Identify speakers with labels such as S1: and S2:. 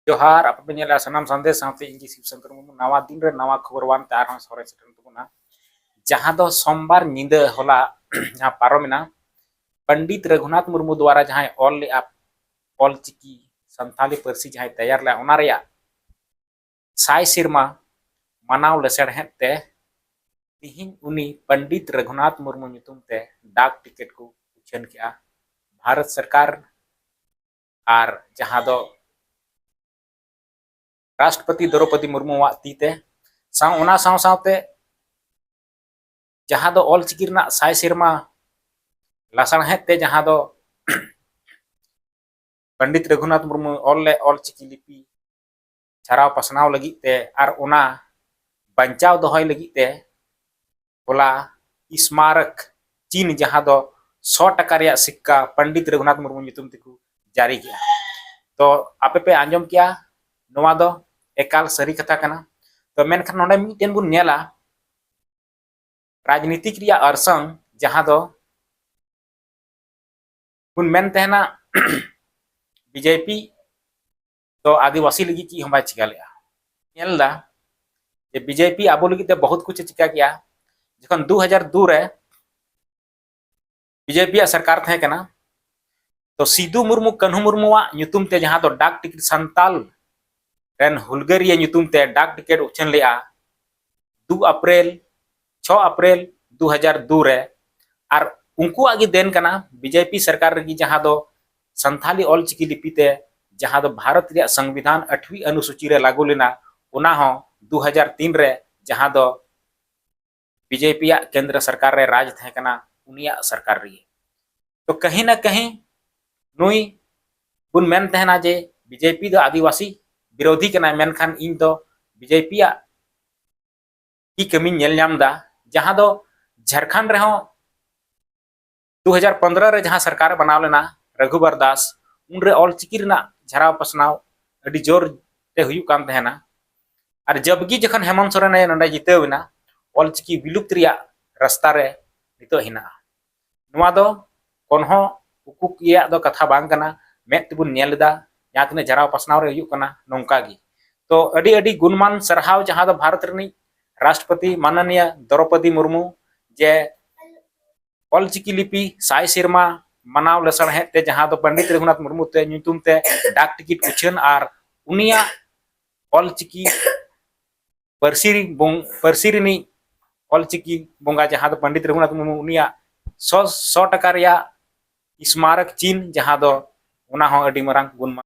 S1: जोहार अपने नेला सनम संदेश साथे इंगी शिवशंकर मुर्मू नवा दिन रे नवा खबर वान ते आरहं सरे सेटन तबना जहां दो सोमवार निंदा होला जहां पारोमिना पंडित रघुनाथ मुर्मू द्वारा जहां ऑल ले आप ऑल चिकी संथाली परसी जहां तैयार ला ओना रेया साय सिरमा मनाव लसेड़ हेते तिहिन उनी पंडित रघुनाथ मुर्मू nyutum ते डाक टिकट को उछन किया भारत सरकार आर जहां दो राष्ट्रपति द्रौपदी मुर्मू तीते साथे जहां दो ऑल चिकी रना साय सिरमा लासाणहेद ते जहां दो पंडित रघुनाथ मुर्मू ऑल चिकी लिपि छाराव पसनाव लगी ते आर ओना बंचाव दोहय लगी ते होला स्मारक चीन जहां दो 100 टका रिया सिक्का पंडित रघुनाथ मुर्मू nyutum तेको जारी किया। तो आपे पे आंजम किया नोवा दो एकाल सरी कथा कना। तो मेनखान नोडे मिटेन बुन नेला राजनीतिक रिया अरसंग जहां दो बुन मेन तहना बीजेपी तो आदिवासी लगी की हम चिका लिया नेलदा जे बीजेपी आबो लगी ते बहुत कुछ चिका किया जखन 2002 रे बीजेपी सरकार थे कना तो सिदू मुर्मू कन्हू मुर्मुआ nyutum ते जहां दो डाक टिकट संताल रेन हुलगरिया nyutum ते डाक टिकट उछन लिया 2 अप्रैल 6 अप्रैल 2002 रे आर उनको आगे देन कना बीजेपी सरकार रगी जहां दो संथाली ऑल चिकी लिपि ते जहां दो भारत रिया संविधान 8वीं अनुसूची रे लागू लेना उना हो 2003 रे जहां दो बीजेपी केंद्र सरकार रे राज थे कना उनिया सरकार रही। तो कहीं ना कहीं नुई बुन मेन तहना जे बीजेपी दो आदिवासी विरोधी कना मेनखान इन दो बीजेपी की कमी नेल नामदा जहां दो झारखंड रे 2015 रे जहां सरकार बनाव लेना रघुवर दास उनरे ऑल चिकी रना झराव पसनाव अडी जोर ते हुयु कान तहना और जबगी जखन हेमंत सोरेन नोडे जितेवना ऑल चिकी विलुप्त रिया रास्ता रे नितो हिना नुआ दो कोनहो उकुक इया दो कथा बांग कना मेट तिबुन नेलदा यातने झराव पसनाव रे हुयु कना नोंका गी। तो अडी अडी गुणमान सरहाव जहां दो भारत रनी राष्ट्रपति माननीय द्रौपदी मुर्मू जे ऑल चिकी लिपि साय सिरमा मनाव लसण हेते जहां दो पंडित रघुनाथ मुर्मू ते nyutum ते डाक टिकट उछन आर उनिया ऑल चिकी परसिरिनी ऑल चिकी बोंगा जहां दो पंडित रघुनाथ मुर्मू उनिया 100 टका रिया स्मारक चीन जहां दो उना हो अडी मरांग गुण